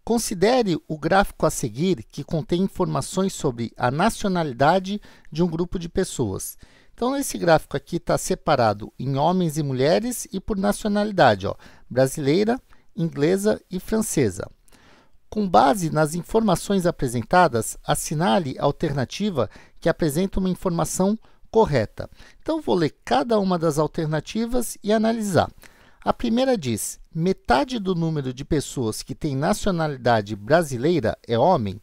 Considere o gráfico a seguir que contém informações sobre a nacionalidade de um grupo de pessoas. Então, esse gráfico aqui está separado em homens e mulheres e por nacionalidade, ó, brasileira, inglesa e francesa. Com base nas informações apresentadas, assinale a alternativa que apresenta uma informação correta. Então, vou ler cada uma das alternativas e analisar. A primeira diz, metade do número de pessoas que tem nacionalidade brasileira é homem?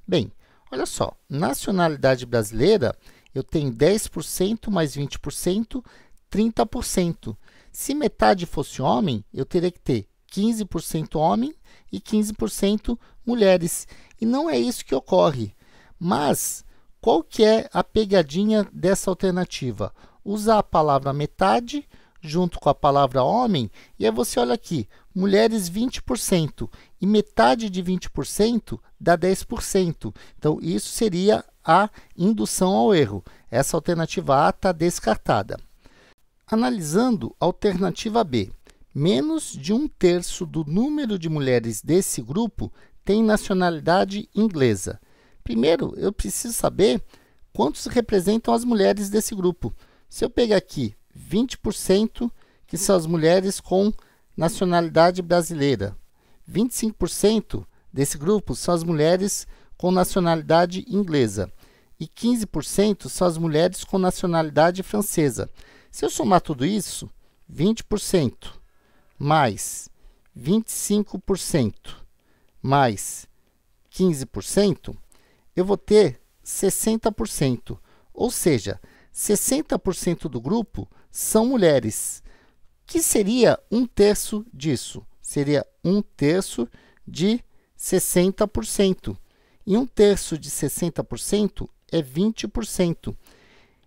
Bem, olha só, nacionalidade brasileira, eu tenho 10% mais 20%, 30%. Se metade fosse homem, eu teria que ter 15% homem e 15% mulheres. E não é isso que ocorre. Mas, qual que é a pegadinha dessa alternativa? Usar a palavra metade junto com a palavra homem, e aí você olha aqui, mulheres 20%, e metade de 20% dá 10%. Então, isso seria a indução ao erro. Essa alternativa A está descartada. Analisando a alternativa B, menos de 1/3 do número de mulheres desse grupo tem nacionalidade inglesa. Primeiro, eu preciso saber quantos representam as mulheres desse grupo. Se eu pegar aqui 20%, que são as mulheres com nacionalidade brasileira. 25% desse grupo são as mulheres com nacionalidade inglesa. E 15% são as mulheres com nacionalidade francesa. Se eu somar tudo isso, 20% mais 25% mais 15%, eu vou ter 60%. Ou seja, 60% do grupo são mulheres. Que seria 1/3 disso? Seria 1/3 de 60%. E 1/3 de 60% é 20%.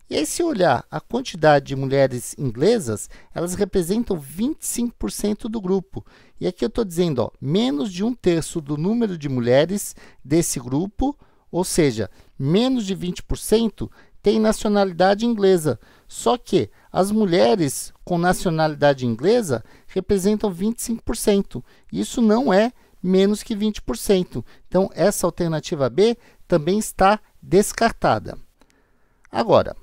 E aí, se olhar a quantidade de mulheres inglesas, elas representam 25% do grupo. E aqui eu estou dizendo, ó, menos de 1/3 do número de mulheres desse grupo, ou seja, menos de 20%, tem nacionalidade inglesa. Só que as mulheres com nacionalidade inglesa representam 25%. Isso não é menos que 20%. Então, essa alternativa B também está descartada. Agora,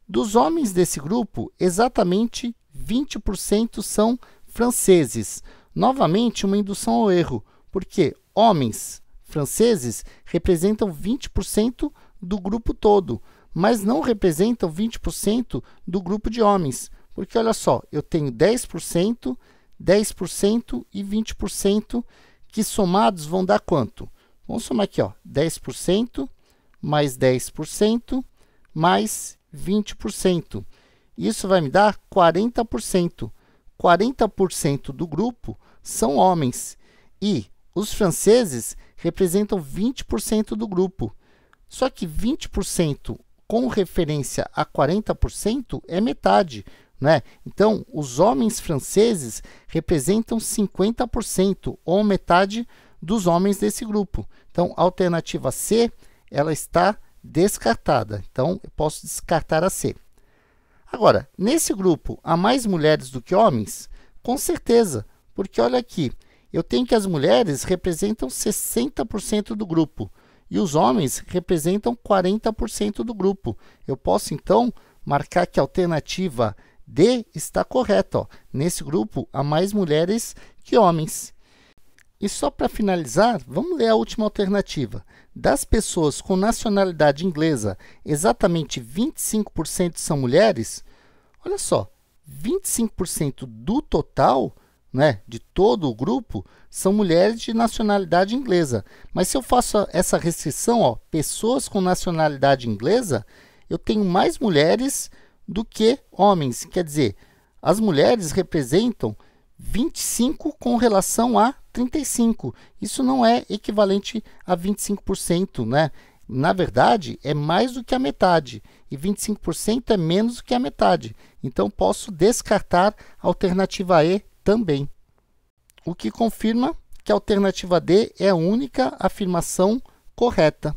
dos homens desse grupo, exatamente 20% são franceses. Novamente, uma indução ao erro, porque homens franceses representam 20% do grupo todo, mas não representam 20% do grupo de homens. Porque, olha só, eu tenho 10%, 10% e 20%, que somados vão dar quanto? Vamos somar aqui, ó, 10% mais 10% mais 20%. Isso vai me dar 40%. 40% do grupo são homens. E os franceses representam 20% do grupo. Só que 20% com referência a 40% é metade, né? Então, os homens franceses representam 50%, ou metade dos homens desse grupo. Então, a alternativa C, ela está descartada. Então, eu posso descartar a C. Agora, nesse grupo, há mais mulheres do que homens? Com certeza, porque olha aqui, eu tenho que as mulheres representam 60% do grupo e os homens representam 40% do grupo. Eu posso, então, marcar que a alternativa D está correta. Ó. Nesse grupo, há mais mulheres que homens. E só para finalizar, vamos ler a última alternativa. Das pessoas com nacionalidade inglesa, exatamente 25% são mulheres. Olha só, 25% do total, né, de todo o grupo, são mulheres de nacionalidade inglesa. Mas se eu faço essa restrição, ó, pessoas com nacionalidade inglesa, eu tenho mais mulheres do que homens. Quer dizer, as mulheres representam 25 com relação a 35. Isso não é equivalente a 25%, né? Na verdade, é mais do que a metade. E 25% é menos do que a metade. Então, posso descartar a alternativa E também. O que confirma que a alternativa D é a única afirmação correta.